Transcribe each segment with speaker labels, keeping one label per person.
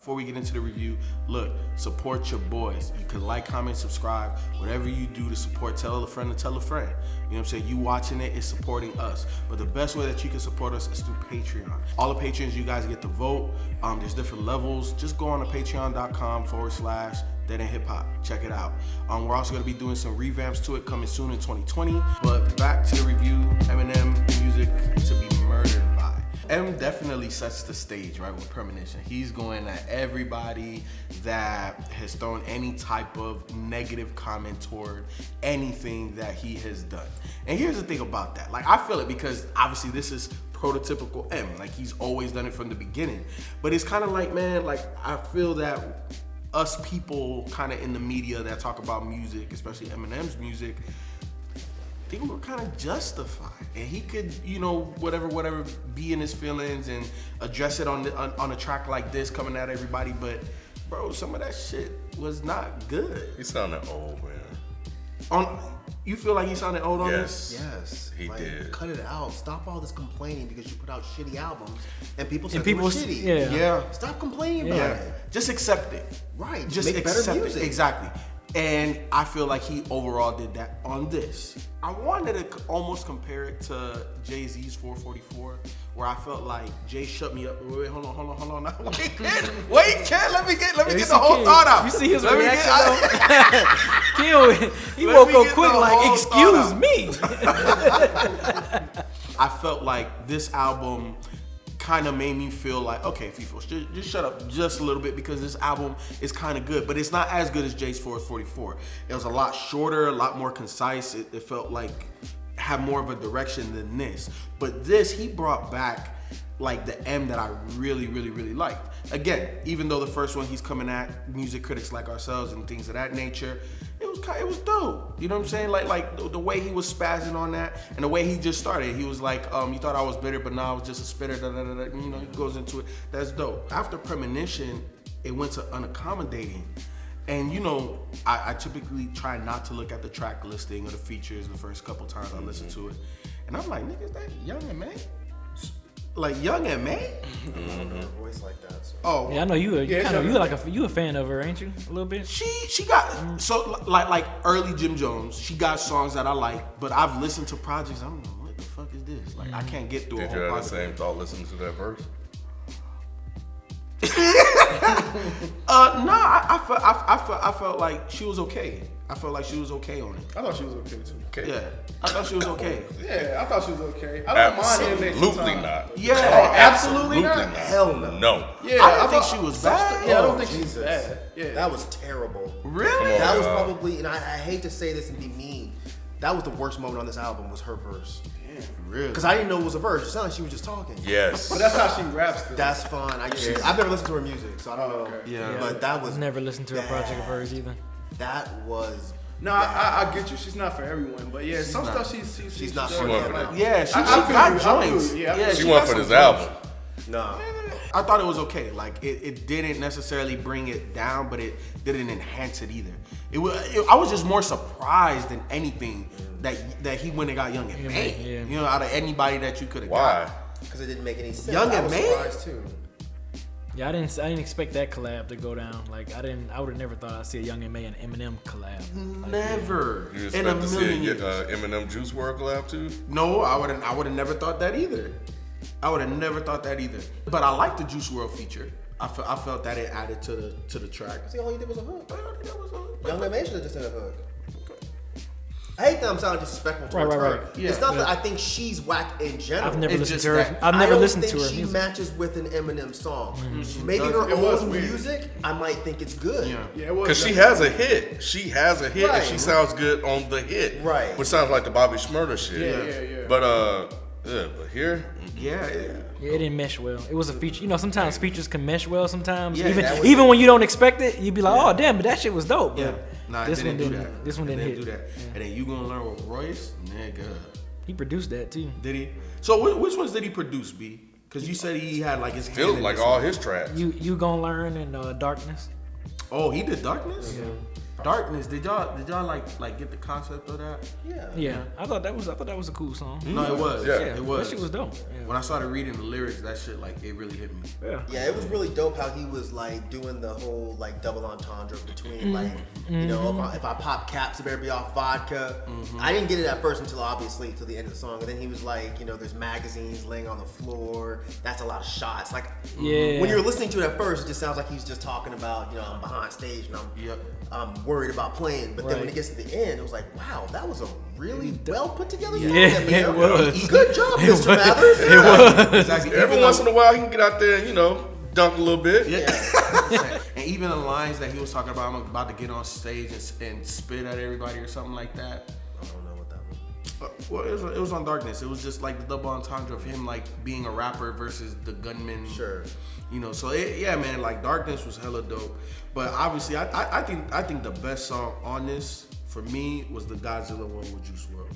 Speaker 1: before we get into the review, look, support your boys. You can like, comment, subscribe, whatever you do to support. Tell a friend to tell a friend. You know what I'm saying? You watching it is supporting us. But the best way that you can support us is through Patreon. All the Patreons, you guys get to vote. There's different levels. Just go on to patreon.com/DEHH. Check it out. We're also going to be doing some revamps to it coming soon in 2020. But back to the review. Eminem, music to be murdered by. M definitely sets the stage, right, with Premonition. He's going at everybody that has thrown any type of negative comment toward anything that he has done. And here's the thing about that. Like, I feel it because obviously this is prototypical M. Like, he's always done it from the beginning. But it's kind of like, man, like, I feel that us people kind of in the media that talk about music, especially Eminem's music, I think we're kind of justified, and he could, you know, whatever, be in his feelings and address it on a track like this, coming at everybody. But, bro, some of that shit was not good.
Speaker 2: He sounded old, man.
Speaker 1: You feel like he sounded old on this?
Speaker 3: Yes,
Speaker 2: he did.
Speaker 3: Cut it out. Stop all this complaining because you put out shitty albums and people said they were shitty.
Speaker 1: Yeah.
Speaker 3: Stop complaining about it.
Speaker 1: Just accept it.
Speaker 3: Right.
Speaker 1: Just
Speaker 3: make
Speaker 1: accept
Speaker 3: better music.
Speaker 1: it. Exactly. And I feel like he overall did that on this. I wanted to almost compare it to Jay-Z's 444, where I felt like Jay shut me up. Wait, hold on. Wait, Ken, let me get the whole thought out.
Speaker 4: You see his reaction though? He woke up quick like, excuse me.
Speaker 1: I felt like this album kind of made me feel like, okay, Feefo, just shut up just a little bit because this album is kind of good, but it's not as good as Jay's 444. It was a lot shorter, a lot more concise. It felt like had more of a direction than this. But this, he brought back like the M that I really liked. Again, even though the first one he's coming at music critics like ourselves and things of that nature, it was dope. You know what I'm saying? Like the way he was spazzing on that and the way he just started. He was like, you thought I was bitter, but now I was just a spitter. You know, he goes into it. That's dope. After Premonition, it went to Unaccommodating. And you know, I typically try not to look at the track listing or the features the first couple times I listen to it. And I'm like, nigga, is that Young and May? Like Young and May?
Speaker 3: I don't know her voice like that. So.
Speaker 1: Oh
Speaker 4: yeah, I know you. You a fan of her, ain't you? A little bit.
Speaker 1: She got so like early Jim Jones. She got songs that I like, but I've listened to projects. I don't know what the fuck is this. Like I can't get through.
Speaker 2: Did you have the same thought listening to that verse?
Speaker 1: I felt like she was okay. I felt like she was okay on it.
Speaker 5: I thought she was okay too.
Speaker 2: Okay.
Speaker 1: Yeah, I thought she was okay.
Speaker 5: Yeah, I thought she was okay. I don't mind him next time.
Speaker 2: Absolutely not.
Speaker 1: Yeah,
Speaker 5: absolutely not.
Speaker 3: Hell no.
Speaker 2: No.
Speaker 5: Yeah,
Speaker 1: I didn't think she was bad.
Speaker 5: Yeah, I don't think
Speaker 3: Jesus.
Speaker 5: she's bad. Yeah,
Speaker 3: That was terrible.
Speaker 1: Really?
Speaker 3: That was probably, and I hate to say this and be mean, that was the worst moment on this album was her verse.
Speaker 1: Yeah, really?
Speaker 3: Because I didn't know it was a verse. It sounded like she was just talking.
Speaker 2: Yes.
Speaker 5: but that's how she raps. Though.
Speaker 3: That's fine. I've never listened to her music, so I don't know.
Speaker 5: Okay.
Speaker 1: Yeah.
Speaker 3: But that was
Speaker 4: Never listened to a project of hers either.
Speaker 3: That was.
Speaker 5: No, I get you. She's not for everyone, but yeah, some stuff she's
Speaker 3: not
Speaker 5: does.
Speaker 3: for
Speaker 2: everyone.
Speaker 1: Yeah, she
Speaker 5: I
Speaker 1: got
Speaker 5: feel you.
Speaker 1: joints.
Speaker 5: Yeah,
Speaker 2: She
Speaker 1: she
Speaker 2: went
Speaker 1: got
Speaker 2: for
Speaker 1: some
Speaker 2: this
Speaker 1: joints.
Speaker 2: album.
Speaker 3: No.
Speaker 1: I thought it was okay. Like it didn't necessarily bring it down, but it didn't enhance it either. I was just more surprised than anything that he went and got Young and May.
Speaker 4: Yeah.
Speaker 1: You know, out of anybody that you could have
Speaker 2: Why?
Speaker 1: got.
Speaker 3: Because it didn't make any sense.
Speaker 1: Young
Speaker 3: I
Speaker 1: and
Speaker 3: was
Speaker 1: May?
Speaker 3: surprised too.
Speaker 4: Yeah, I didn't expect that collab to go down. Like I would have never thought I'd see a Young and May and Eminem collab. Like,
Speaker 1: Never
Speaker 2: You
Speaker 1: in a
Speaker 2: expect to see
Speaker 1: million
Speaker 2: a
Speaker 1: years.
Speaker 2: Eminem Juice WRLD collab too?
Speaker 1: No, I would have never thought that either. But I like the Juice WRLD feature. I felt that it added to the track.
Speaker 3: See, all you did was a hook.
Speaker 1: That was a-
Speaker 3: Young and May should have just had a hook. I hate that I'm sounding disrespectful towards her.
Speaker 4: Right.
Speaker 1: Yeah,
Speaker 3: It's not
Speaker 1: but-
Speaker 3: that I think she's whack in general.
Speaker 4: I've never
Speaker 1: It's
Speaker 4: listened
Speaker 1: just
Speaker 4: to her.
Speaker 1: that-
Speaker 4: I've never listened
Speaker 3: I
Speaker 4: to
Speaker 3: don't
Speaker 4: her
Speaker 3: think she
Speaker 4: music.
Speaker 3: matches with an Eminem song. Maybe
Speaker 1: does.
Speaker 3: her
Speaker 5: It was
Speaker 3: own
Speaker 5: weird.
Speaker 3: music, I might think it's good.
Speaker 1: Yeah.
Speaker 5: Yeah, it was.
Speaker 2: Because she has a hit. She has a hit
Speaker 3: Right.
Speaker 2: and she sounds good on the hit.
Speaker 3: Right.
Speaker 2: Which sounds like the Bobby Shmurda shit.
Speaker 5: Yeah.
Speaker 2: But but here,
Speaker 1: Yeah.
Speaker 4: Yeah, it didn't mesh well. It was a feature. You know, sometimes features can mesh well. Sometimes
Speaker 1: Yeah, that was-
Speaker 4: even when you don't expect it, you'd be like, "Oh, damn!" But that shit was dope.
Speaker 1: Yeah.
Speaker 4: But
Speaker 1: Nah,
Speaker 4: this
Speaker 1: it
Speaker 4: one
Speaker 1: didn't do
Speaker 4: didn't.
Speaker 1: that.
Speaker 4: This one
Speaker 1: It
Speaker 4: didn't hit.
Speaker 1: do that. And then you gonna learn with Royce, nigga.
Speaker 4: He produced that too.
Speaker 1: Did he? So which ones did he produce, B? Because you said he had like his hand
Speaker 2: feels
Speaker 1: in
Speaker 2: like
Speaker 1: this
Speaker 2: all
Speaker 1: one.
Speaker 2: his tracks.
Speaker 4: You gonna learn in Darkness.
Speaker 1: Oh, he did Darkness?
Speaker 4: Yeah.
Speaker 1: Darkness. Did y'all like get the concept of that?
Speaker 4: Yeah, I thought that was a cool song.
Speaker 1: No, it was.
Speaker 2: Yeah.
Speaker 1: It was.
Speaker 4: That shit was dope. Yeah.
Speaker 1: When I started reading the lyrics, that shit like it really hit me.
Speaker 3: Yeah, it was really dope how he was like doing the whole like double entendre between like, you know, if I pop caps, it better be off vodka. I didn't get it at first until the end of the song, and then he was like, you know, there's magazines laying on the floor. That's a lot of shots. Like, when you're listening to it at first, it just sounds like he's just talking about, you know, I'm behind stage and I'm worried about playing. But then when it gets to the end, it was like, wow, that was a really well put together song.
Speaker 4: It was.
Speaker 3: Good job, Mr. Mathers.
Speaker 4: It was.
Speaker 1: Exactly.
Speaker 2: Every once in a while, he can get out there and, you know, dunk a little bit.
Speaker 1: Yeah. And even the lines that he was talking about, I'm about to get on stage and spit at everybody or something like that.
Speaker 3: I don't know what that was.
Speaker 1: Well, it was on Darkness. It was just like the double entendre of him like being a rapper versus the gunman.
Speaker 3: Sure.
Speaker 1: You know, so man, like Darkness was hella dope. But obviously, I think the best song on this for me was the Godzilla one with Juice WRLD.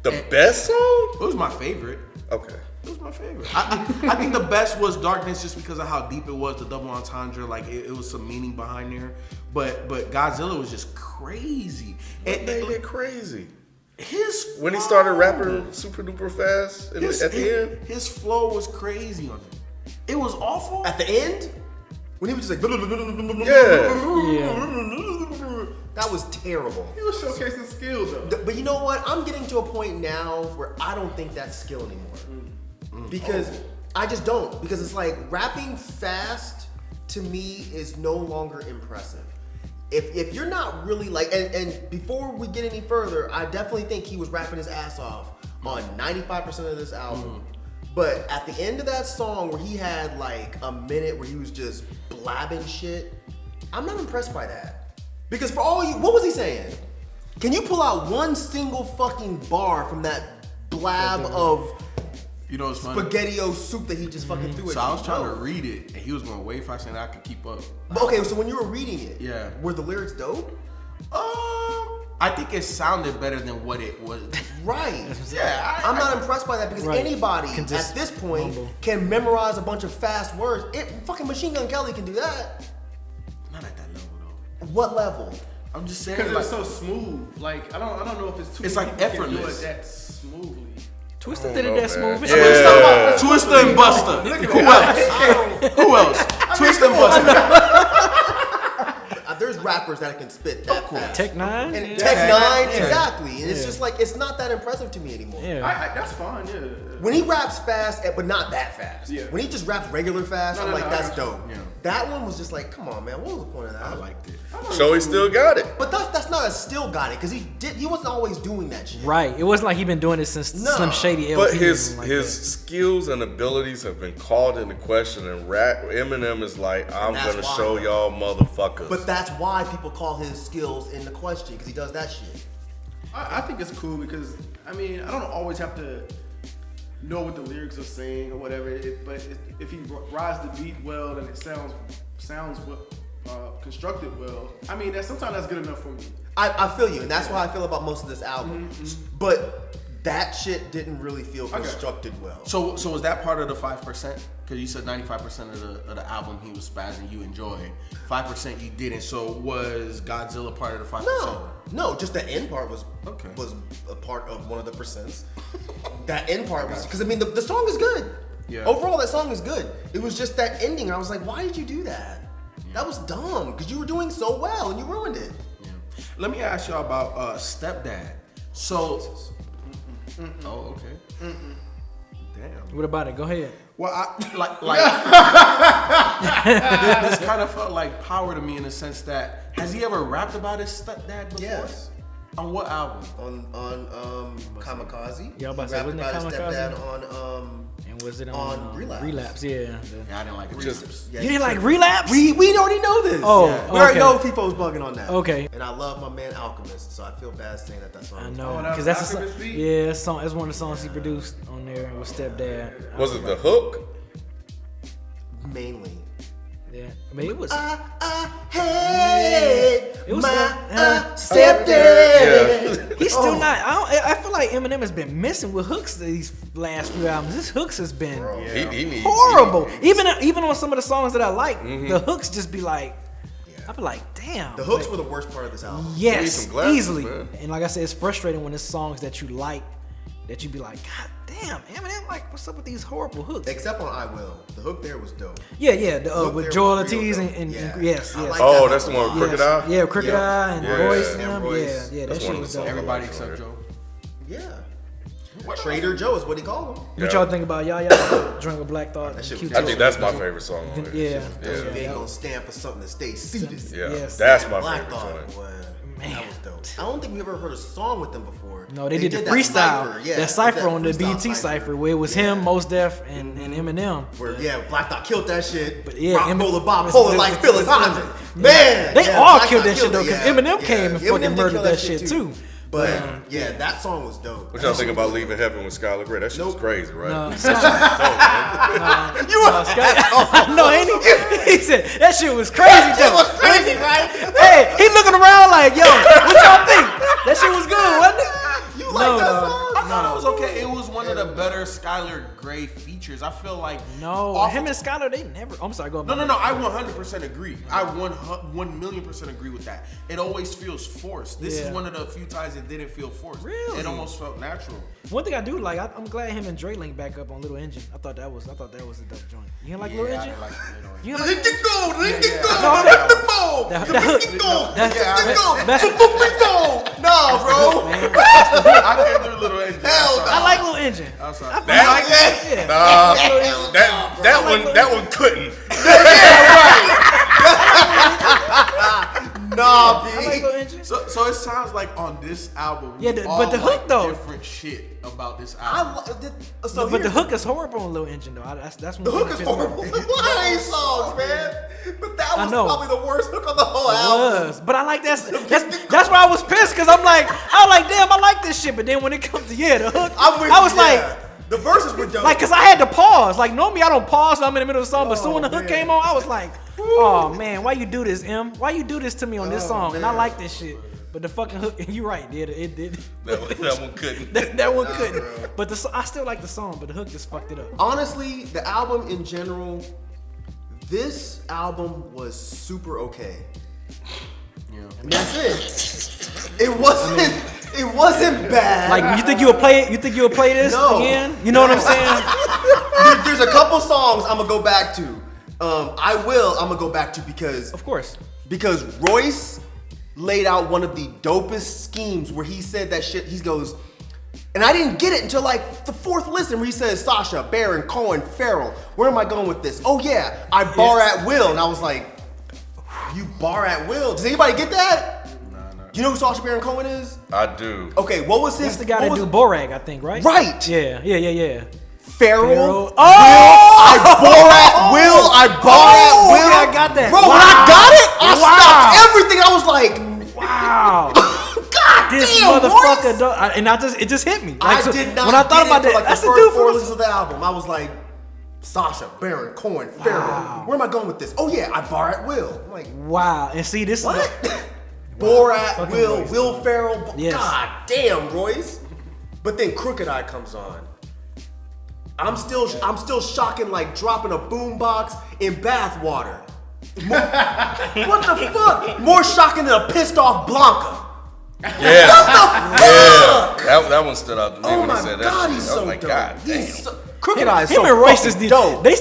Speaker 2: The best song?
Speaker 1: It was my favorite.
Speaker 2: Okay.
Speaker 1: It was my favorite. I think the best was Darkness just because of how deep it was, the double entendre. Like it was some meaning behind there. But Godzilla was just crazy.
Speaker 2: What made it crazy?
Speaker 1: When
Speaker 2: he started rapping super duper fast at the end?
Speaker 1: His flow was crazy on it. It was awful.
Speaker 3: At the end, when he was just like, that was terrible.
Speaker 5: He was showcasing skills though.
Speaker 3: But you know what? I'm getting to a point now where I don't think that's skill anymore. Because I just don't. Because it's like rapping fast to me is no longer impressive. If you're not really like, and before we get any further, I definitely think he was rapping his ass off on 95% of this album. But at the end of that song where he had like a minute where he was just blabbing shit, I'm not impressed by that. Because for all you, what was he saying? Can you pull out one single fucking bar from that blab of
Speaker 1: You know, it's funny.
Speaker 3: SpaghettiO soup that he just fucking threw at you?
Speaker 1: So I was trying to read it, and he was going way faster than I could keep up.
Speaker 3: But okay, so when you were reading it,
Speaker 1: Yeah.
Speaker 3: were the lyrics dope?
Speaker 1: I think it sounded better than what it was.
Speaker 3: Right.
Speaker 1: Yeah,
Speaker 3: I'm not impressed by that because anybody
Speaker 4: Can
Speaker 3: at
Speaker 4: just
Speaker 3: this point
Speaker 4: mumble.
Speaker 3: can memorize a bunch of fast words. Fucking Machine Gun Kelly can do that.
Speaker 1: Not at that level though.
Speaker 3: What level?
Speaker 1: I'm just saying.
Speaker 5: Because
Speaker 1: Like,
Speaker 5: it's so smooth. Like I don't know if it's too
Speaker 1: It's
Speaker 5: many
Speaker 1: like
Speaker 5: people can
Speaker 1: effortless.
Speaker 5: do it that smoothly.
Speaker 4: Twister did it that smooth.
Speaker 2: Yeah.
Speaker 1: Twister and Buster. Who else? Twister and Buster.
Speaker 3: There's rappers that can spit that fast.
Speaker 4: Tech Nine.
Speaker 3: And
Speaker 4: Yeah.
Speaker 3: Tech Nine,
Speaker 1: Yeah.
Speaker 3: exactly. And it's
Speaker 4: Yeah.
Speaker 3: just like, it's not that impressive to me anymore.
Speaker 4: Yeah.
Speaker 5: That's fine. Yeah.
Speaker 3: When he raps fast, but not that fast.
Speaker 5: Yeah.
Speaker 3: When he just raps regular fast, I'm like,
Speaker 5: I
Speaker 3: that's
Speaker 5: got you.
Speaker 3: dope.
Speaker 1: Yeah.
Speaker 3: That one was just like, come on, man, what was the point of that?
Speaker 1: I liked it.
Speaker 2: So he still got it.
Speaker 3: But that's not a still got it, because he wasn't always doing that shit.
Speaker 4: Right. It wasn't like he been doing it since
Speaker 3: No.
Speaker 4: Slim Shady LP.
Speaker 2: But
Speaker 4: or
Speaker 2: his
Speaker 4: something like
Speaker 2: his
Speaker 4: that.
Speaker 2: skills and abilities have been called into question, and Eminem is like, I'm
Speaker 3: that's
Speaker 2: gonna
Speaker 3: why.
Speaker 2: show y'all motherfuckers.
Speaker 3: But that's why people call his skills into question, because he does that shit.
Speaker 5: I think it's cool because I mean I don't always have to know what the lyrics are saying or whatever. But if he rides the beat well and it sounds constructed well, I mean sometimes that's good enough for me.
Speaker 3: I feel you, and that's why I feel about most of this album. But that shit didn't really feel constructed well.
Speaker 1: So was that part of the 5%? Because you said 95% of the album he was spazzing, you enjoyed. 5% you didn't. So was Godzilla part of the 5%?
Speaker 3: No, just the end part was
Speaker 1: Okay.
Speaker 3: was a part of one of the percents. That end part was, because I mean the song is good.
Speaker 1: Yeah.
Speaker 3: Overall, that song is good. It was just that ending. I was like, why did you do that? That was dumb, because you were doing so well and you ruined it.
Speaker 1: Yeah. Let me ask y'all about Stepdad. So. Oh, okay. Damn.
Speaker 4: What about it? Go ahead.
Speaker 1: Well, this kind of felt like Power to me in the sense that, has he ever rapped about his stepdad before?
Speaker 3: Yes.
Speaker 1: On what album?
Speaker 3: On Kamikaze.
Speaker 4: Yeah, I was about to say,
Speaker 3: He
Speaker 4: wasn't it
Speaker 3: rapped about his
Speaker 4: Kamikaze?
Speaker 3: stepdad on
Speaker 4: And was it
Speaker 3: On Relapse.
Speaker 4: Relapse, yeah.
Speaker 1: Yeah, I didn't like it.
Speaker 2: Just-
Speaker 3: yeah,
Speaker 4: You didn't like Relapse?
Speaker 3: We already know this.
Speaker 4: Oh,
Speaker 3: we already
Speaker 4: okay.
Speaker 3: know Feefo's bugging on that.
Speaker 4: Okay.
Speaker 3: And I love my man Alchemist, so I feel bad saying that song.
Speaker 4: I
Speaker 3: was
Speaker 4: know,
Speaker 5: Oh, that
Speaker 4: because
Speaker 5: was
Speaker 4: that's a song.
Speaker 5: Alchemist beat?
Speaker 4: Yeah, that's one of the songs he produced on there with Stepdad.
Speaker 2: Was it the hook?
Speaker 3: mainly.
Speaker 4: Yeah, I mean it was.
Speaker 3: I hate
Speaker 4: It was
Speaker 3: my
Speaker 2: Yeah.
Speaker 3: stepdad.
Speaker 4: He's still not. I feel like Eminem has been missing with hooks these last few albums. His hooks has been
Speaker 2: He needs
Speaker 4: horrible. Even on some of the songs that I like, the hooks just be like, I be like, damn.
Speaker 3: The hooks were the worst part of this album.
Speaker 4: Yes,
Speaker 2: some glasses,
Speaker 4: easily.
Speaker 2: man.
Speaker 4: And like I said, it's frustrating when it's songs that you like, that you be like, God damn, Eminem, like, what's up with these horrible hooks?
Speaker 3: Except on I Will. The hook there was dope.
Speaker 4: Yeah,
Speaker 3: hook
Speaker 4: with
Speaker 3: there
Speaker 4: Joel
Speaker 3: was real
Speaker 4: Ortiz
Speaker 3: dope.
Speaker 4: and
Speaker 3: Yeah.
Speaker 4: yes,
Speaker 3: I
Speaker 4: yes.
Speaker 3: like
Speaker 2: Oh,
Speaker 3: that
Speaker 2: that's the one with
Speaker 3: yes.
Speaker 2: Crooked Eye?
Speaker 4: Yeah, Crooked
Speaker 3: Yeah.
Speaker 4: Eye and
Speaker 2: Yeah.
Speaker 4: Royce
Speaker 3: And
Speaker 4: and them.
Speaker 3: Royce.
Speaker 4: Yeah, that
Speaker 2: That's
Speaker 4: shit
Speaker 2: one of
Speaker 4: was
Speaker 2: the
Speaker 4: dope.
Speaker 2: songs.
Speaker 1: Everybody
Speaker 2: Like
Speaker 1: except
Speaker 2: that.
Speaker 1: Joe.
Speaker 3: Yeah. Trader Joe is what he called him.
Speaker 4: What
Speaker 2: Yeah.
Speaker 4: y'all think about Yaya Drink with Black Thought?
Speaker 3: That shit
Speaker 4: Cute
Speaker 3: was
Speaker 2: I
Speaker 4: Joe?
Speaker 2: think that's my favorite song on it.
Speaker 4: Yeah.
Speaker 3: If you ain't gonna stand for something to stay seated.
Speaker 2: Yeah,
Speaker 4: Yes.
Speaker 2: that's my
Speaker 3: Black
Speaker 2: favorite
Speaker 3: Thought,
Speaker 2: joint.
Speaker 3: boy,
Speaker 4: Man.
Speaker 3: that was dope. I don't think we ever heard a song with them before.
Speaker 4: No, they did the
Speaker 3: that
Speaker 4: freestyle,
Speaker 3: cypher, yeah,
Speaker 4: that cipher
Speaker 3: that
Speaker 4: on the
Speaker 3: freestyle
Speaker 4: BET cipher where it was him, Mos Def, and Eminem.
Speaker 3: Where Black Thought killed that shit.
Speaker 4: But yeah,
Speaker 3: Rock, roller,
Speaker 4: Eminem-
Speaker 3: bipolar like Phyllis Hyman. Man,
Speaker 4: They
Speaker 3: yeah,
Speaker 4: all
Speaker 3: Black
Speaker 4: killed
Speaker 3: Thought
Speaker 4: that shit though, because
Speaker 3: it,
Speaker 4: Eminem came and
Speaker 3: Eminem
Speaker 4: fucking
Speaker 3: did
Speaker 4: murdered
Speaker 3: kill
Speaker 4: that shit too.
Speaker 3: But yeah, that song was dope.
Speaker 2: What y'all think about Leaving Heaven with Skylar Grey? That shit was crazy, right?
Speaker 4: No, no, ain't he? He said that shit was crazy.
Speaker 3: That was crazy, right?
Speaker 4: Hey, he looking around like, yo, what y'all think? That shit was good, wasn't it?
Speaker 3: You like that song?
Speaker 1: I thought it was okay. It was one of the better Skylar Grey features. I feel like
Speaker 4: Him and Skylar, they never. I'm sorry, go.
Speaker 1: No. I 100% agree. I 1,000,000% agree with that. It always feels forced. This is one of the few times it didn't feel forced.
Speaker 4: Really?
Speaker 1: It almost felt natural.
Speaker 4: One thing I do like, I'm glad him and Dre linked back up on Little Engine. I thought that was a dope joint. You didn't like Little Engine?
Speaker 1: I didn't like it.
Speaker 4: You didn't like
Speaker 3: Let it go, let it go,
Speaker 4: No,
Speaker 3: let it go,
Speaker 4: that
Speaker 3: let
Speaker 4: hook-
Speaker 3: it go,
Speaker 4: that-
Speaker 3: let it go,
Speaker 4: that's-
Speaker 3: let it go. Nah, bro.
Speaker 1: I can't do Little Engine.
Speaker 3: Hell no.
Speaker 4: I like Little Engine.
Speaker 1: Outside.
Speaker 4: I feel like
Speaker 3: Yeah.
Speaker 2: That one couldn't.
Speaker 3: Nah,
Speaker 4: I like
Speaker 3: B.
Speaker 4: Little Engine.
Speaker 1: So it sounds like on this album,
Speaker 4: Yeah,
Speaker 1: we
Speaker 4: but
Speaker 1: all
Speaker 4: the hook,
Speaker 1: like
Speaker 4: though.
Speaker 1: different shit about this
Speaker 3: I
Speaker 1: album.
Speaker 4: But the hook is horrible on Little Engine though. That's one
Speaker 3: The
Speaker 4: thing
Speaker 3: hook
Speaker 4: that
Speaker 3: is
Speaker 4: pissed me off.
Speaker 3: horrible. One of these songs, man. But that
Speaker 4: I
Speaker 3: was
Speaker 4: know.
Speaker 3: probably the worst hook on the whole
Speaker 4: It
Speaker 3: album.
Speaker 4: was, but I like that's why I was pissed because I was like, damn, I like this shit. But then when it comes to the hook, I was like,
Speaker 3: the verses were dope.
Speaker 4: cause I had to pause. Like normally I don't pause when I'm in the middle of the song, but soon when the hook
Speaker 3: man.
Speaker 4: came on, I was like, oh man, why you do this, M? Why you do this to me on this song? And I
Speaker 3: man.
Speaker 4: like this shit. But the fucking hook, and you're right, it did.
Speaker 2: That one couldn't.
Speaker 4: that one couldn't.
Speaker 3: bro.
Speaker 4: But I still like the song, but the hook just fucked it up.
Speaker 3: Honestly, the album in general, this album was super okay.
Speaker 1: Yeah.
Speaker 3: And that's it. It wasn't bad.
Speaker 4: Like you think you'll play it? You think you'll play this
Speaker 3: No.
Speaker 4: again? You know what I'm saying?
Speaker 3: There's a couple songs I'm gonna go back to. I'm gonna go back to
Speaker 4: Of course.
Speaker 3: because Royce laid out one of the dopest schemes where he said that shit. He goes, and I didn't get it until like the fourth listen where he says Sasha, Baron, Cohen, Farrell. Where am I going with this? Oh yeah, I bar at will, and I was like, you bar at will? Does anybody get that?
Speaker 1: No.
Speaker 3: You know who Sasha Baron Cohen is?
Speaker 2: I do.
Speaker 3: Okay, what was his?
Speaker 4: That's the guy
Speaker 3: what
Speaker 4: that
Speaker 3: was
Speaker 4: do Borag, I think, right?
Speaker 3: Right.
Speaker 4: Yeah.
Speaker 3: Farrell.
Speaker 4: Farrell.
Speaker 3: Oh! I bore at will. I bar at will.
Speaker 4: okay, I got that.
Speaker 3: Bro, when
Speaker 4: Wow.
Speaker 3: I got it, I
Speaker 4: Wow.
Speaker 3: stopped everything. I was like,
Speaker 4: Wow.
Speaker 3: God
Speaker 4: This
Speaker 3: damn,
Speaker 4: motherfucker,
Speaker 3: Royce.
Speaker 4: it just hit me.
Speaker 3: I
Speaker 4: Like, so
Speaker 3: did not
Speaker 4: when I thought
Speaker 3: get
Speaker 4: about
Speaker 3: it for
Speaker 4: that,
Speaker 3: like
Speaker 4: that's
Speaker 3: the
Speaker 4: the
Speaker 3: first
Speaker 4: dude
Speaker 3: four
Speaker 4: from.
Speaker 3: listens of the album. I was like, Sasha, Baron, Cohen, Farrell. Where am I going with this? Oh yeah, I bar at will. I'm like,
Speaker 4: Wow, and see this.
Speaker 3: what? Bore at
Speaker 4: Fucking
Speaker 3: will,
Speaker 4: Royce,
Speaker 3: Will Ferrell.
Speaker 4: Yes.
Speaker 3: God damn, Royce. But then Crooked Eye comes on. I'm still shocking like dropping a boombox in bath water. What the fuck? More shocking than a pissed off Blanca.
Speaker 2: Yeah. That one stood out to me
Speaker 3: Oh
Speaker 2: when he
Speaker 3: my
Speaker 2: said that.
Speaker 3: god,
Speaker 2: shit.
Speaker 3: he's
Speaker 2: I was
Speaker 3: so
Speaker 2: like,
Speaker 3: dope.
Speaker 2: God damn.
Speaker 3: He's so, Crooked Eye is
Speaker 4: Him
Speaker 3: so
Speaker 4: and Royce
Speaker 3: fucking
Speaker 4: is
Speaker 3: dope.
Speaker 4: they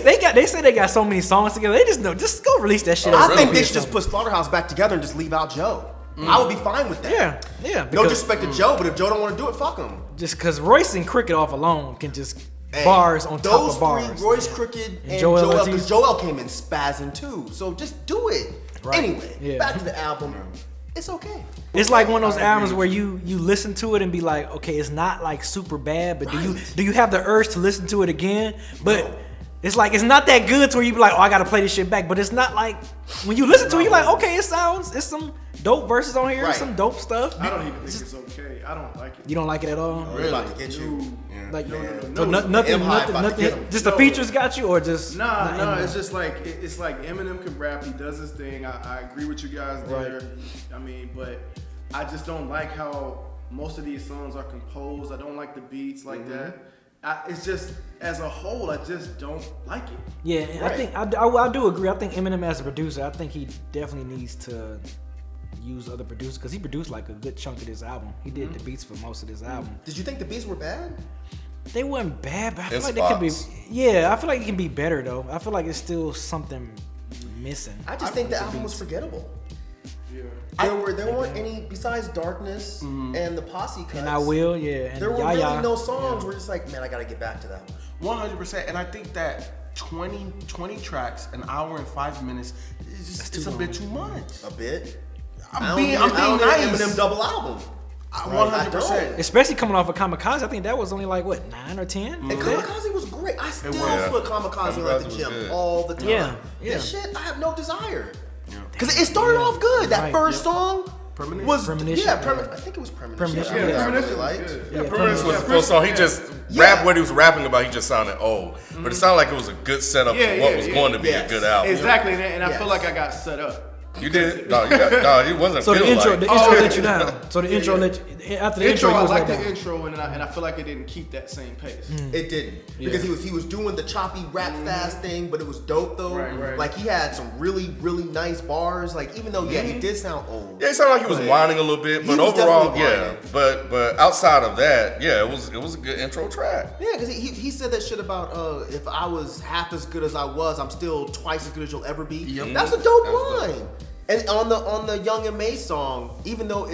Speaker 4: say they got so many songs together. They just go release that shit.
Speaker 3: I
Speaker 4: as
Speaker 3: think
Speaker 4: an
Speaker 3: they
Speaker 4: EP
Speaker 3: should
Speaker 4: or
Speaker 3: just put Slaughterhouse back together and just leave out Joe. I would be fine with that.
Speaker 4: Yeah.
Speaker 3: No
Speaker 4: because-
Speaker 3: disrespect to Joe, but if Joe don't want to do it, fuck him.
Speaker 4: Just because Royce and Cricket off alone can just
Speaker 3: Hey,
Speaker 4: bars on top
Speaker 3: those
Speaker 4: of bars.
Speaker 3: three, Royce, Crooked, and
Speaker 4: Joel
Speaker 3: Joel,
Speaker 4: Ortiz.
Speaker 3: because Joel came in spazzing too. So just do it.
Speaker 4: Right.
Speaker 3: Anyway,
Speaker 4: Yeah.
Speaker 3: back to the album. It's okay.
Speaker 4: It's like one of those albums where you listen to it and be like, okay, it's not like super bad, but do you have the urge to listen to it again? But
Speaker 3: No.
Speaker 4: it's like it's not that good to where you be like, oh, I gotta play this shit back. But it's not like when you listen to it, you're like, okay, it's some dope verses on here,
Speaker 3: Right.
Speaker 4: some dope stuff.
Speaker 5: I don't even think it's okay. I don't like it.
Speaker 4: You don't like it at all?
Speaker 3: We're about to get you.
Speaker 4: Like
Speaker 5: No.
Speaker 4: so nothing,
Speaker 3: M-Hype about to get 'em.
Speaker 4: just the features got you, or just
Speaker 5: Nah,
Speaker 4: not
Speaker 5: it's just like it's like Eminem can rap. He does his thing. I agree with you guys there.
Speaker 4: Right.
Speaker 5: I mean, but I just don't like how most of these songs are composed. I don't like the beats like that. it's just as a whole, I just don't like it.
Speaker 4: Yeah, and I think I do agree. I think Eminem as a producer, I think he definitely needs to use other producers because he produced like a good chunk of this album. He did the beats for most of this album.
Speaker 3: Did you think the beats were bad?
Speaker 4: They weren't bad, but I feel
Speaker 2: In
Speaker 4: like they could be.
Speaker 2: spots.
Speaker 4: Yeah, I feel like it can be better though. I feel like it's still something missing.
Speaker 3: I just think the album was forgettable.
Speaker 5: Yeah.
Speaker 3: There weren't any besides Darkness and the Posse cuts.
Speaker 4: And I Will, yeah, and
Speaker 3: There were
Speaker 4: Yaya.
Speaker 3: really no songs. We're just like, man, I gotta get back to that one.
Speaker 1: 100%. And I think that 20 tracks, an hour and 5 minutes, it's a bit too much.
Speaker 3: A bit.
Speaker 1: I'm being nice.
Speaker 3: Eminem double album.
Speaker 1: 100%.
Speaker 4: Especially coming off of Kamikaze, I think that was only like what 9 or 10.
Speaker 3: And Kamikaze was great. I still
Speaker 2: was.
Speaker 3: put Kamikaze on at the
Speaker 2: Kamikaze was
Speaker 3: gym
Speaker 2: good.
Speaker 3: all the time.
Speaker 4: Yeah.
Speaker 3: This shit, I have no desire. Because it started off good. That
Speaker 4: Right.
Speaker 3: first song
Speaker 1: Premonition.
Speaker 3: was
Speaker 4: Premonition,
Speaker 3: yeah.
Speaker 4: yeah.
Speaker 3: I think it was Premonition.
Speaker 4: Premonition,
Speaker 3: I
Speaker 4: yeah.
Speaker 3: really
Speaker 5: Premonition
Speaker 3: liked.
Speaker 5: was good.
Speaker 4: Yeah,
Speaker 2: Premonition was the
Speaker 5: Yeah.
Speaker 2: first song. He just
Speaker 3: Yeah.
Speaker 2: rapped what he was rapping about. He just sounded old, but it sounded like it was a good setup
Speaker 5: Yeah,
Speaker 2: for what
Speaker 5: yeah,
Speaker 2: was
Speaker 5: yeah.
Speaker 2: going to be
Speaker 3: Yes.
Speaker 2: a good album.
Speaker 5: Exactly, and I
Speaker 3: Yes.
Speaker 5: feel like I got set up.
Speaker 2: You did? No, it wasn't.
Speaker 4: So the
Speaker 2: feel
Speaker 4: intro,
Speaker 2: like.
Speaker 4: the intro let you down. So the intro let you, after the intro,
Speaker 5: I
Speaker 4: you was
Speaker 5: like
Speaker 4: like
Speaker 5: the
Speaker 4: that.
Speaker 5: intro, and I feel like it didn't keep that same pace.
Speaker 3: It didn't because he was doing the choppy rap fast thing, but it was dope though.
Speaker 5: Right.
Speaker 3: Like he had some really nice bars. Like even though he did sound old.
Speaker 2: Yeah, it sounded like he was whining a little bit,
Speaker 3: He
Speaker 2: but
Speaker 3: was
Speaker 2: overall,
Speaker 3: definitely
Speaker 2: yeah.
Speaker 3: whining.
Speaker 2: But outside of that, yeah, it was a good intro track.
Speaker 3: Yeah, because he said that shit about if I was half as good as I was, I'm still twice as good as you'll ever be.
Speaker 1: Yep.
Speaker 3: That's a dope
Speaker 2: That was
Speaker 3: line. And on the Young and May song, even though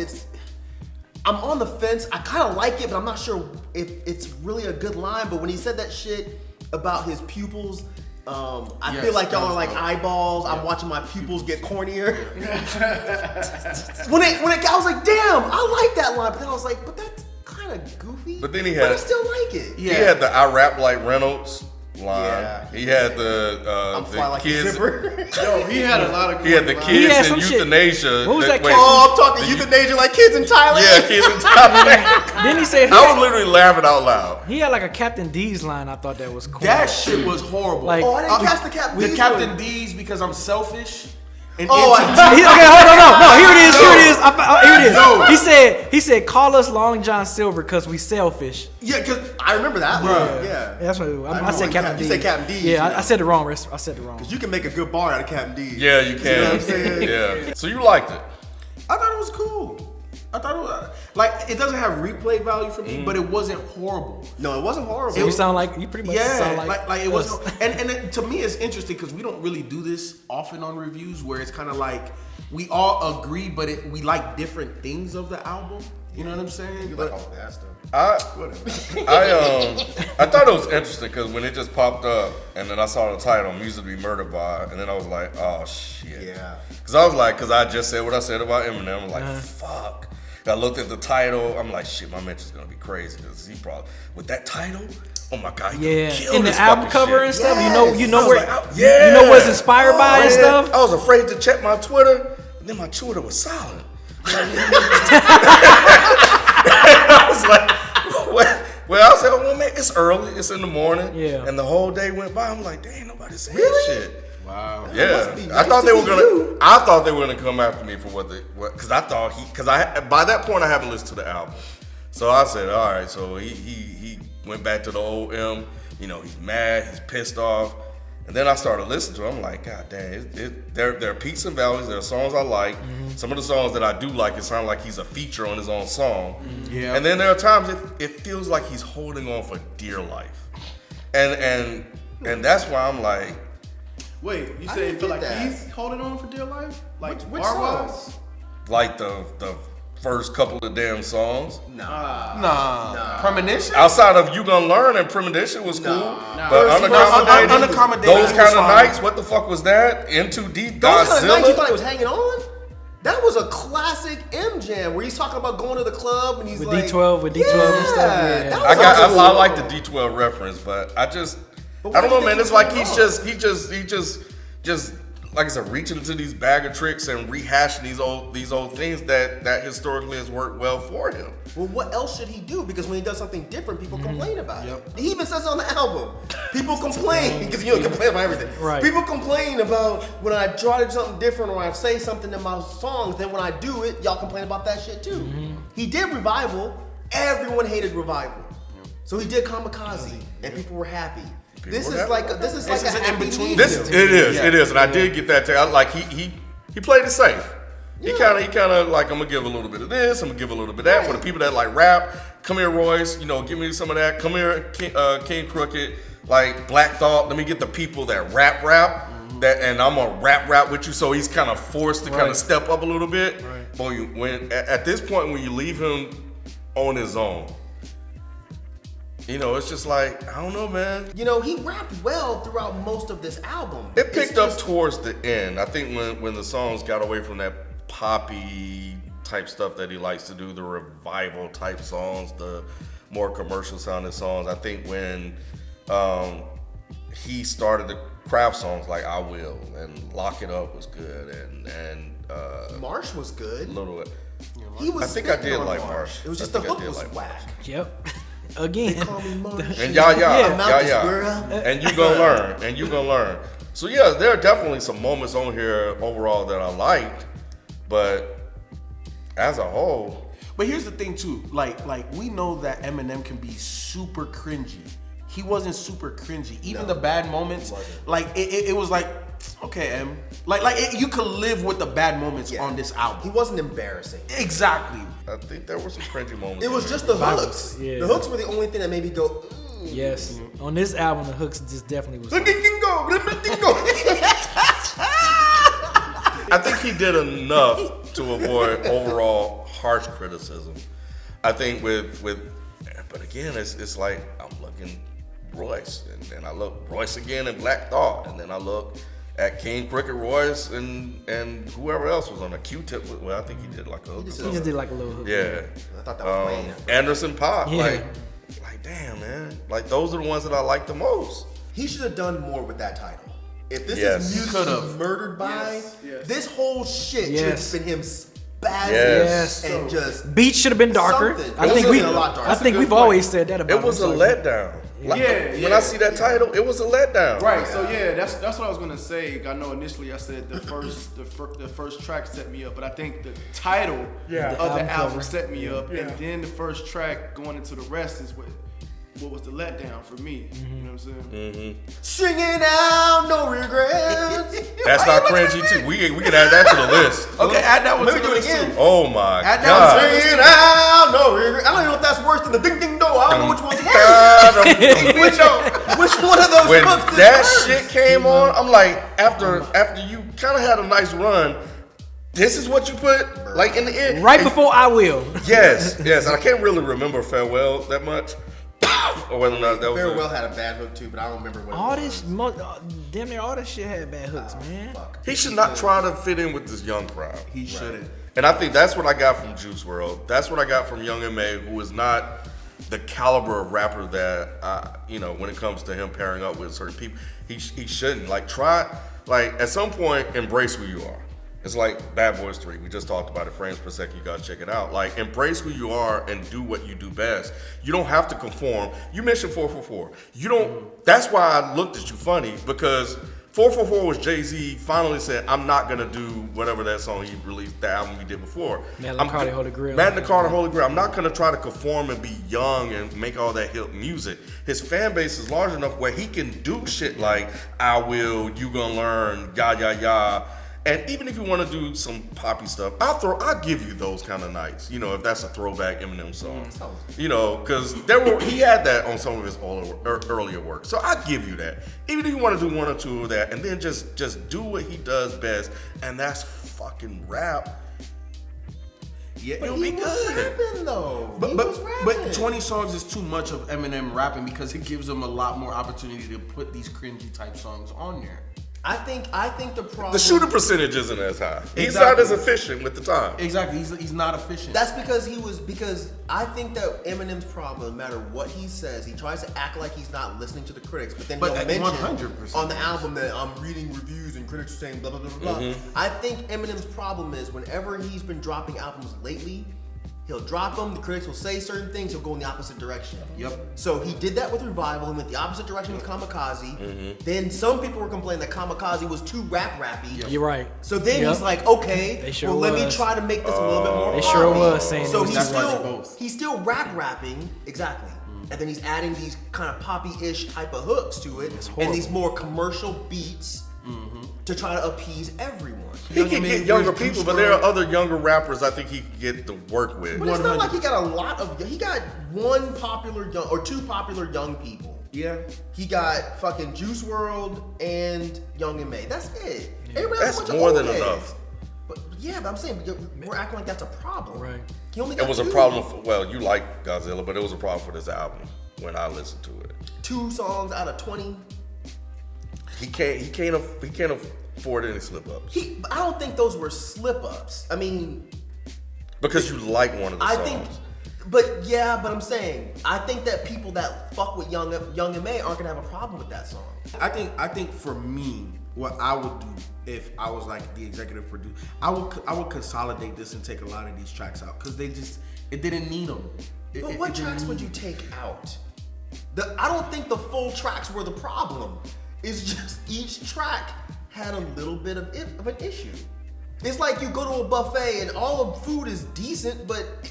Speaker 3: I'm on the fence. I kind of like it, but I'm not sure if it's really a good line. But when he said that shit about his pupils, I
Speaker 1: Yes,
Speaker 3: feel like y'all
Speaker 1: that
Speaker 3: are
Speaker 1: was
Speaker 3: like
Speaker 1: dope.
Speaker 3: eyeballs. I'm watching my pupils get cornier. when I was like, damn, I like that line. But then I was like, but that's kind of goofy.
Speaker 2: But then he
Speaker 3: But I
Speaker 2: had-
Speaker 3: still like it.
Speaker 2: He had the I rap like Reynolds line.
Speaker 3: Yeah.
Speaker 2: He had the
Speaker 3: I'm fly like a
Speaker 2: kids.
Speaker 3: zipper.
Speaker 5: Yo, he had a lot of.
Speaker 2: He had the
Speaker 5: lines.
Speaker 2: kids
Speaker 4: had
Speaker 2: in
Speaker 4: some shit.
Speaker 2: euthanasia.
Speaker 4: What was that
Speaker 2: wait,
Speaker 4: kid-
Speaker 3: Oh, I'm talking euthanasia like kids in Thailand.
Speaker 2: Yeah, kids in Thailand.
Speaker 4: Then he said
Speaker 2: I was literally laughing out loud.
Speaker 4: he had like a Captain D's line. I thought that was cool.
Speaker 1: That shit was horrible.
Speaker 4: Like-
Speaker 3: Oh, I didn't catch the Captain
Speaker 1: The
Speaker 3: D's
Speaker 1: Captain
Speaker 3: one.
Speaker 1: D's because I'm selfish. And
Speaker 3: Oh,
Speaker 1: into-
Speaker 3: I-
Speaker 4: Okay, hold on, no, here it is. Here it is.
Speaker 1: No.
Speaker 4: He said, call us Long John Silver because we selfish.
Speaker 3: Yeah, because I remember that one. Yeah.
Speaker 4: That's what I
Speaker 3: remember
Speaker 4: said.
Speaker 3: when
Speaker 4: Captain D.
Speaker 3: you said Captain D,
Speaker 4: Yeah,
Speaker 3: yeah.
Speaker 4: I said it wrong. I said it wrong.
Speaker 3: You can make a good bar out of Captain D.
Speaker 2: Yeah, you can.
Speaker 3: You know what I'm saying?
Speaker 2: Yeah. So you liked it.
Speaker 1: I thought it was cool. I thought it was like it doesn't have replay value for me, but it wasn't horrible.
Speaker 3: No, it wasn't horrible.
Speaker 4: You sound like you pretty much sound
Speaker 1: Yeah,
Speaker 4: like
Speaker 1: like it
Speaker 4: us.
Speaker 1: was, and to me it's interesting because we don't really do this often on reviews where it's kind of like we all agree, but we like different things of the album. You know what I'm saying?
Speaker 3: You like all that stuff.
Speaker 2: I thought it was interesting because when it just popped up and then I saw the title "Music to Be Murdered By" and then I was like, oh shit.
Speaker 3: Yeah.
Speaker 2: Because I was like, because I just said what I said about Eminem. I'm like, fuck. I looked at the title. I'm like, shit, my mention's gonna be crazy because he probably with that title. Oh my god, he
Speaker 4: Yeah,
Speaker 2: gonna kill
Speaker 4: in the
Speaker 2: this
Speaker 4: album
Speaker 2: fucking
Speaker 4: cover
Speaker 2: shit.
Speaker 4: and stuff.
Speaker 3: Yes.
Speaker 4: You know
Speaker 2: I was
Speaker 4: where
Speaker 2: like, yeah.
Speaker 4: you know what's inspired by and
Speaker 2: Man,
Speaker 4: stuff.
Speaker 2: I was afraid to check my Twitter, and then my Twitter was silent. I was like, what? Well, I said, oh, well, man, it's early. It's in the morning.
Speaker 4: Yeah.
Speaker 2: And the whole day went by. I'm like, dang, nobody said shit.
Speaker 1: Wow.
Speaker 3: must
Speaker 2: Yeah,
Speaker 3: be
Speaker 2: I
Speaker 3: nice
Speaker 2: thought
Speaker 3: to
Speaker 2: they were
Speaker 3: be
Speaker 2: gonna.
Speaker 3: you.
Speaker 2: I thought they were gonna come after me for because I thought by that point I haven't listened to the album, so I said, all right. So he went back to the old M. You know, he's mad, he's pissed off, and then I started listening to it. I'm like, God dang, there are peaks and valleys. There are songs I like. Some of the songs that I do like, it sounds like he's a feature on his own song.
Speaker 1: Yeah.
Speaker 2: And then there are times it feels like he's holding on for dear life, and that's why I'm like.
Speaker 5: Wait, you
Speaker 3: I
Speaker 5: say you
Speaker 3: didn't
Speaker 5: feel
Speaker 3: get
Speaker 5: like
Speaker 3: that.
Speaker 5: he's holding on for dear life? Like
Speaker 3: Which
Speaker 5: bar-wise?
Speaker 3: songs?
Speaker 2: Like the first couple of damn songs.
Speaker 1: Nah. Premonition?
Speaker 2: Outside of You Gonna Learn and Premonition was cool.
Speaker 5: Nah.
Speaker 2: But Unaccommodated,
Speaker 1: Unaccommodated
Speaker 2: those
Speaker 1: was
Speaker 2: kind of
Speaker 1: fine.
Speaker 2: nights, what the fuck was that? In Too Deep,
Speaker 3: Those kind of nights you thought
Speaker 2: Godzilla.
Speaker 3: he was hanging on? That was a classic M Jam where he's talking about going to the club and he's
Speaker 4: With
Speaker 3: like
Speaker 4: D12 and stuff, yeah.
Speaker 3: that
Speaker 2: I
Speaker 3: was awesome.
Speaker 2: like the D12 reference, but I don't
Speaker 3: why do
Speaker 2: know,
Speaker 3: you
Speaker 2: man.
Speaker 3: think
Speaker 2: It's
Speaker 3: he's
Speaker 2: like
Speaker 3: going
Speaker 2: he just like I said, reaching into these bag of tricks and rehashing these old things that historically has worked well for him.
Speaker 3: Well, what else should he do? Because when he does something different, people complain about it. He even says it on the album. People complain because you don't complain about everything.
Speaker 4: Right.
Speaker 3: People complain about when I try to do something different or I say something in my songs. Then when I do it, y'all complain about that shit too. He did Revival. Everyone hated Revival. So he did Kamikaze, and people were happy. This
Speaker 2: were
Speaker 3: is
Speaker 2: happy.
Speaker 3: like a happy
Speaker 1: in-between.
Speaker 3: medium.
Speaker 2: It is, and I did get that. Like he played it safe. He kind of like, I'm gonna give a little bit of this, I'm gonna give a little bit of that for the people that like rap. Come here, Royce. Give me some of that. Come here, King Crooked. Like Black Thought. Let me get the people that rap. That, and I'm gonna rap with you. So he's kind of forced to kind of step up a little bit.
Speaker 1: Right.
Speaker 2: But when at this point, when you leave him on his own, it's just like, I don't know, man.
Speaker 3: He rapped well throughout most of this album.
Speaker 2: It picked up towards the end. I think when the songs got away from that poppy type stuff that he likes to do, the revival type songs, the more commercial sounding songs. I think when he started to craft songs like I Will and Lock It Up was good, and
Speaker 3: Marsh was good.
Speaker 2: Little.
Speaker 3: He was
Speaker 2: I think I
Speaker 3: spitting
Speaker 2: did
Speaker 3: on
Speaker 2: like Marsh.
Speaker 3: It was just
Speaker 2: I
Speaker 3: the
Speaker 2: think I
Speaker 3: hook
Speaker 2: did
Speaker 3: was
Speaker 2: like
Speaker 3: whack.
Speaker 4: Yep. Again.
Speaker 3: They call me Marsh.
Speaker 2: And yeah.
Speaker 3: I'm out this world.
Speaker 2: And you gonna learn. So yeah, there are definitely some moments on here overall that I liked, but as a whole.
Speaker 1: But here's the thing too, like we know that Eminem can be super cringy. He wasn't super cringy. Even the bad moments, like it was like, okay, M, you could live with the bad moments on this album.
Speaker 3: He wasn't embarrassing.
Speaker 1: Exactly.
Speaker 2: I think there were some cringy moments.
Speaker 3: It was just the hooks.
Speaker 4: Yeah.
Speaker 3: The hooks were the only thing that made me go.
Speaker 4: Yes. On this album, the hooks just definitely was.
Speaker 2: Let me go. I think he did enough to avoid overall harsh criticism. I think but again, it's like I'm looking Royce, and then I look Royce again in Black Thought, and then I look at King Crooked Royce and whoever else was on a Q-tip. Well, I think he did like a hook.
Speaker 4: He just did like a little hook.
Speaker 2: Yeah.
Speaker 3: I thought that was Wayne.
Speaker 2: Anderson .Paak.
Speaker 4: Yeah.
Speaker 2: Like damn, man. Like those are the ones that I like the most.
Speaker 3: He should have done more with that title. If this
Speaker 2: Yes.
Speaker 3: is music
Speaker 1: Could've.
Speaker 3: murdered by,
Speaker 5: Yes.
Speaker 3: this whole shit should have
Speaker 4: Yes.
Speaker 3: just been him spazzing
Speaker 2: Yes.
Speaker 3: and just.
Speaker 4: Beats should have been darker.
Speaker 3: Something.
Speaker 4: I
Speaker 3: It
Speaker 4: think
Speaker 3: was
Speaker 4: we.
Speaker 3: a lot darker.
Speaker 4: I think we've always said that about.
Speaker 2: It was a
Speaker 4: him, so-
Speaker 2: letdown. Like,
Speaker 5: Yeah,
Speaker 2: when I see that title, it was a letdown.
Speaker 5: Right. So yeah, that's what I was gonna say. I know initially I said the first track set me up, but I think the title of the
Speaker 4: album
Speaker 5: album
Speaker 4: cover.
Speaker 5: set me up, and then the first track going into the rest is what was the letdown for me. You know what I'm saying?
Speaker 3: Singing out, no regrets.
Speaker 2: That's not cringy too. We can add that to the list.
Speaker 1: Okay, add that one
Speaker 3: Let
Speaker 1: to
Speaker 3: me
Speaker 1: the
Speaker 3: do it
Speaker 1: list
Speaker 3: again.
Speaker 1: too.
Speaker 2: Oh my
Speaker 1: Add that
Speaker 2: god.
Speaker 1: one to the
Speaker 3: Singing out, no regrets. I don't even know if that's worse than the ding ding do. I don't know which one's worse. Which one of those
Speaker 2: When
Speaker 3: hooks is
Speaker 2: that
Speaker 3: worse?
Speaker 2: shit came on, I'm like, after you kind of had a nice run, this is what you put like in the end.
Speaker 4: Right before I Will.
Speaker 2: Yes. And I can't really remember Farewell that much, or whether or not that was.
Speaker 3: Farewell had a bad hook too, but I don't remember what.
Speaker 4: All
Speaker 3: it
Speaker 4: this,
Speaker 3: was.
Speaker 4: damn near all this shit had bad hooks, man.
Speaker 3: Fuck.
Speaker 2: He should not try to fit in with this young crowd.
Speaker 1: He shouldn't.
Speaker 2: And I think that's what I got from Juice WRLD. That's what I got from Young M.A., who is not the caliber of rapper that when it comes to him pairing up with certain people, he shouldn't. At some point, embrace who you are. It's like Bad Boys 3. We just talked about it, frames per second. You guys check it out. Like, embrace who you are and do what you do best. You don't have to conform. You mentioned 444. You don't. That's why I looked at you funny, because 444 was Jay-Z finally said, I'm not gonna do whatever that song he released, the album he did before.
Speaker 4: Magna Carta, Holy Grail.
Speaker 2: Magna Carta, Holy Grail. I'm not gonna try to conform and be young and make all that hip music. His fan base is large enough where he can do shit like I Will, You Gonna Learn, Ya Ya Ya. And even if you want to do some poppy stuff, I'll give you those kind of nights. If that's a throwback Eminem song. Because he had that on some of his earlier work. So I give you that. Even if you want to do one or two of that, and then just do what he does best, and that's fucking rap. Yeah,
Speaker 3: But
Speaker 2: it'll
Speaker 3: he
Speaker 2: be
Speaker 3: was
Speaker 2: good.
Speaker 3: rapping though. He
Speaker 1: But
Speaker 3: was rapping.
Speaker 1: 20 songs is too much of Eminem rapping because it gives him a lot more opportunity to put these cringy type songs on there.
Speaker 3: I think the problem.
Speaker 2: The shooting percentage isn't as high. He's
Speaker 1: Exactly.
Speaker 2: not as efficient with the time.
Speaker 1: Exactly, he's not efficient.
Speaker 3: That's because I think that Eminem's problem, no matter what he says, he tries to act like he's not listening to the critics, but then
Speaker 1: But
Speaker 3: he'll
Speaker 1: at
Speaker 3: mention
Speaker 1: 100%
Speaker 3: on the album that I'm reading reviews and critics are saying blah blah blah blah. blah. I think Eminem's problem is whenever he's been dropping albums lately, he'll drop them, the critics will say certain things, he'll go in the opposite direction.
Speaker 1: Yep.
Speaker 3: So he did that with Revival, he went the opposite direction with Kamikaze. Then some people were complaining that Kamikaze was too rappy.
Speaker 4: You're right.
Speaker 3: So then
Speaker 4: Yep.
Speaker 3: he's like, okay,
Speaker 4: They sure
Speaker 3: well let me
Speaker 4: was.
Speaker 3: try to make this a little bit more
Speaker 4: They sure
Speaker 3: poppy.
Speaker 4: was saying
Speaker 3: So
Speaker 4: it was
Speaker 3: he's
Speaker 1: that right,
Speaker 3: still
Speaker 1: both.
Speaker 3: he's still rapping exactly. and then he's adding these kind of poppy-ish type of hooks to it, and these more commercial beats to try to appease everyone.
Speaker 2: He can get younger people, but there are other younger rappers I think he can get to work with.
Speaker 3: But it's not like he got a lot of. He got one popular young or two popular young people.
Speaker 1: Yeah.
Speaker 3: He got fucking Juice WRLD and Young M.A. That's it. Everybody else
Speaker 2: That's
Speaker 3: a bunch
Speaker 2: more
Speaker 3: of
Speaker 2: than
Speaker 3: old
Speaker 2: enough.
Speaker 3: heads. But yeah, but I'm saying we're acting like that's a problem.
Speaker 4: Right.
Speaker 3: He only
Speaker 2: It
Speaker 3: got
Speaker 2: was a
Speaker 3: two.
Speaker 2: problem for, well, you like Godzilla, but it was a problem for this album when I listened to it.
Speaker 3: 2 songs out of 20.
Speaker 2: He can't afford any slip ups.
Speaker 3: I don't think those were slip ups. I mean,
Speaker 2: Because you like one of the
Speaker 3: I
Speaker 2: songs.
Speaker 3: think, but I'm saying, I think that people that fuck with Young M.A. aren't gonna have a problem with that song.
Speaker 1: I think for me, what I would do if I was like the executive producer, I would consolidate this and take a lot of these tracks out because it didn't need them.
Speaker 3: But what tracks would you take out? I don't think the full tracks were the problem. It's just each track had a little bit of an issue. It's like you go to a buffet and all the food is decent, but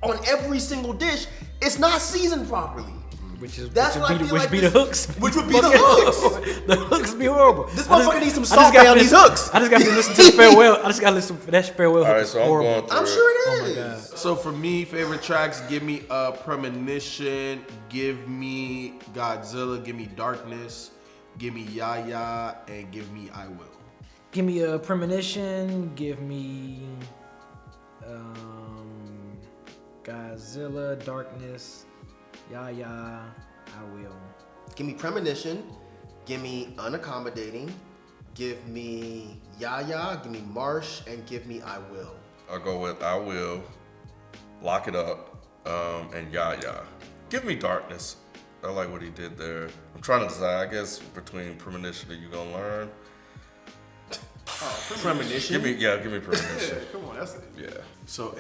Speaker 3: on every single dish, it's not seasoned properly.
Speaker 4: Which
Speaker 3: the
Speaker 4: hooks.
Speaker 3: Which would be the hooks.
Speaker 4: The hooks be horrible.
Speaker 3: This motherfucker needs some salt on these hooks.
Speaker 4: I just got to listen to the farewell. I just got to listen to that farewell.
Speaker 2: All right, so I'm going through
Speaker 3: I'm sure it is.
Speaker 4: Oh my God.
Speaker 1: So for me, favorite tracks, give me Premonition, give me Godzilla, give me Darkness, give me Yaya, and give me I Will.
Speaker 4: Give me a Premonition. Give me Godzilla, Darkness, I Will.
Speaker 3: Give me Premonition. Give me Unaccommodating. Give me Yaya. Give me Marsh. And give me I Will.
Speaker 2: I'll go with I Will, Lock It Up, and Yaya. Give me Darkness. I like what he did there. I'm trying to decide, I guess, between Premonition and You Gonna Learn.
Speaker 1: Premonition?
Speaker 2: Give me Premonition.
Speaker 5: Come on, that's it.
Speaker 2: Yeah.
Speaker 1: So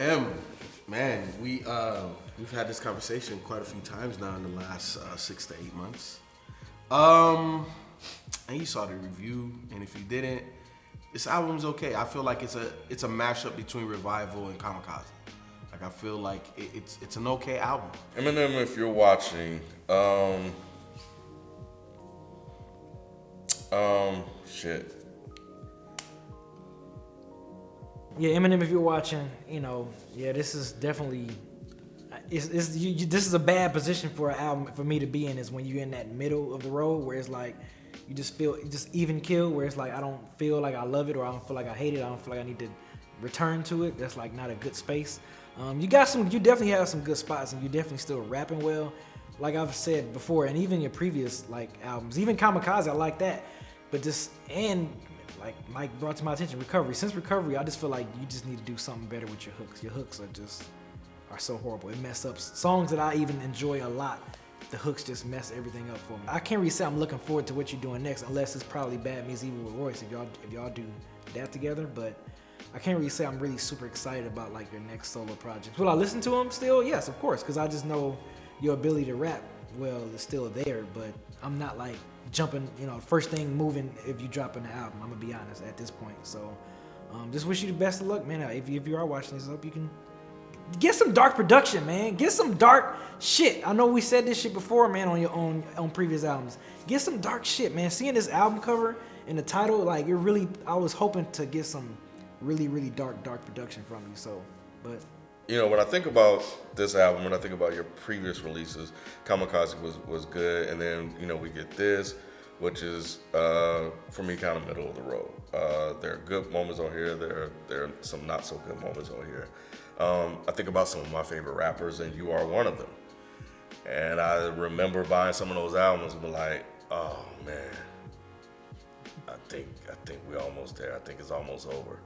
Speaker 1: man, we've had this conversation quite a few times now in the last 6 to 8 months. And you saw the review, and if you didn't, this album's okay. I feel like it's a mashup between Revival and Kamikaze. Like I feel like it's an okay album.
Speaker 2: Eminem, if you're watching, shit.
Speaker 4: Yeah, Eminem, if you're watching, this is definitely, this is a bad position for an album for me to be in. Is when you're in that middle of the road where it's like you just even kill, where it's like I don't feel like I love it or I don't feel like I hate it. I don't feel like I need to return to it. That's like not a good space. You definitely have some good spots, and you're definitely still rapping well, like I've said before, and even your previous like albums, even Kamikaze, I like that, but like Myke brought to my attention, Recovery. Since Recovery, I just feel like you just need to do something better with your hooks. Your hooks are so horrible. It mess up songs that I even enjoy a lot. The hooks just mess everything up for me. I can't really say I'm looking forward to what you're doing next, unless it's probably Bad Meets Evil with Royce if y'all do that together. But I can't really say I'm really super excited about like your next solo project. Will I listen to them still? Yes, of course, because I just know your ability to rap well is still there. But I'm not like jumping, first thing moving if you drop an album. I'm gonna be honest at this point. So just wish you the best of luck, man. If you are watching this, I hope you can get some dark production, man. Get some dark shit. I know we said this shit before, man, on previous albums. Get some dark shit, man. Seeing this album cover and the title, like I was hoping to get some really, really dark production from you. So, but
Speaker 2: When I think about this album, when I think about your previous releases, Kamikaze was good, and then we get this, which is for me kind of middle of the road. There are good moments on here. There are some not so good moments on here. I think about some of my favorite rappers, and you are one of them. And I remember buying some of those albums and be like, oh man, I think we're almost there. I think it's almost over.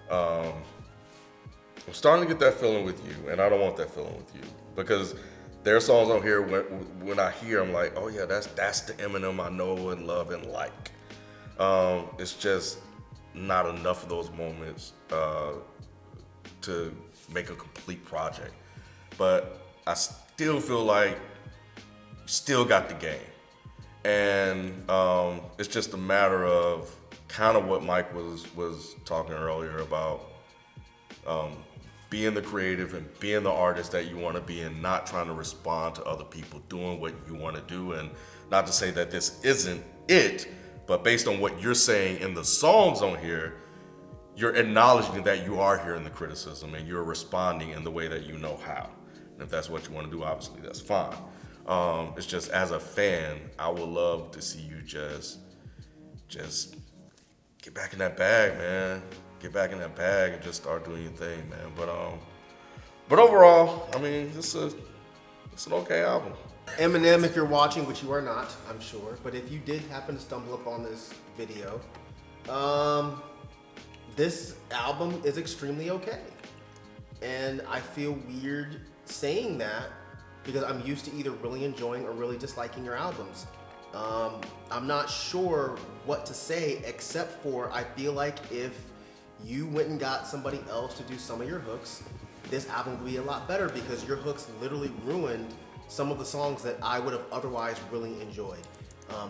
Speaker 2: I'm starting to get that feeling with you, and I don't want that feeling with you, because there are songs on here when I hear, I'm like, oh yeah, that's the Eminem I know and love and like. It's just not enough of those moments to make a complete project. But I still feel like you still got the game. And it's just a matter of kind of what Myke was talking earlier about being the creative and being the artist that you want to be and not trying to respond to other people doing what you want to do. And not to say that this isn't it, but based on what you're saying in the songs on here, you're acknowledging that you are hearing the criticism and you're responding in the way that you know how. And if that's what you want to do, obviously that's fine. It's just as a fan, I would love to see you just get back in that bag, man. Get back in that bag and just start doing your thing, man. But overall, I mean, it's an okay album.
Speaker 3: Eminem, if you're watching, which you are not, I'm sure, but if you did happen to stumble upon this video, this album is extremely okay. And I feel weird saying that because I'm used to either really enjoying or really disliking your albums. I'm not sure what to say except for I feel like if you went and got somebody else to do some of your hooks, this album would be a lot better because your hooks literally ruined some of the songs that I would have otherwise really enjoyed.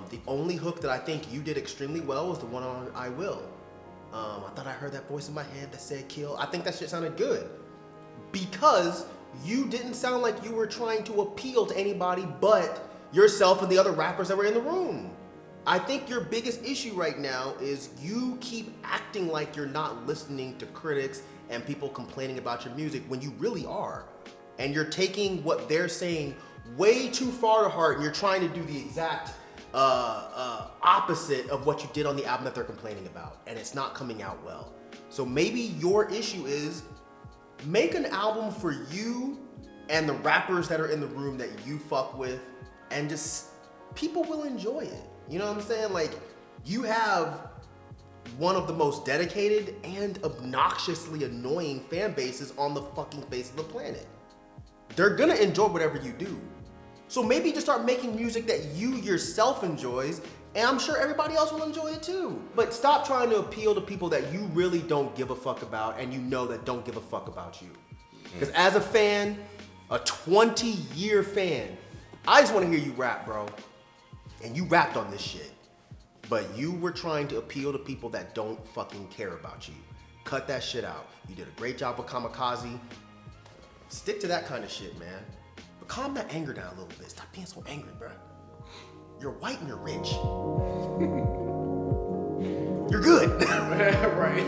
Speaker 3: The only hook that I think you did extremely well was the one on I Will. I thought I heard that voice in my head that said kill. I think that shit sounded good because you didn't sound like you were trying to appeal to anybody but yourself and the other rappers that were in the room. I think your biggest issue right now is you keep acting like you're not listening to critics and people complaining about your music when you really are. And you're taking what they're saying way too far to heart and you're trying to do the exact opposite of what you did on the album that they're complaining about. And it's not coming out well. So maybe your issue is make an album for you and the rappers that are in the room that you fuck with and just people will enjoy it. You know what I'm saying? Like, you have one of the most dedicated and obnoxiously annoying fan bases on the fucking face of the planet. They're gonna enjoy whatever you do. So maybe just start making music that you yourself enjoys, and I'm sure everybody else will enjoy it too. But stop trying to appeal to people that you really don't give a fuck about and you know that don't give a fuck about you. Because as a fan, a 20-year fan, I just wanna hear you rap, bro. And you rapped on this shit. But you were trying to appeal to people that don't fucking care about you. Cut that shit out. You did a great job with Kamikaze. Stick to that kind of shit, man. But calm that anger down a little bit. Stop being so angry, bro. You're white and you're rich. You're good.
Speaker 5: Right.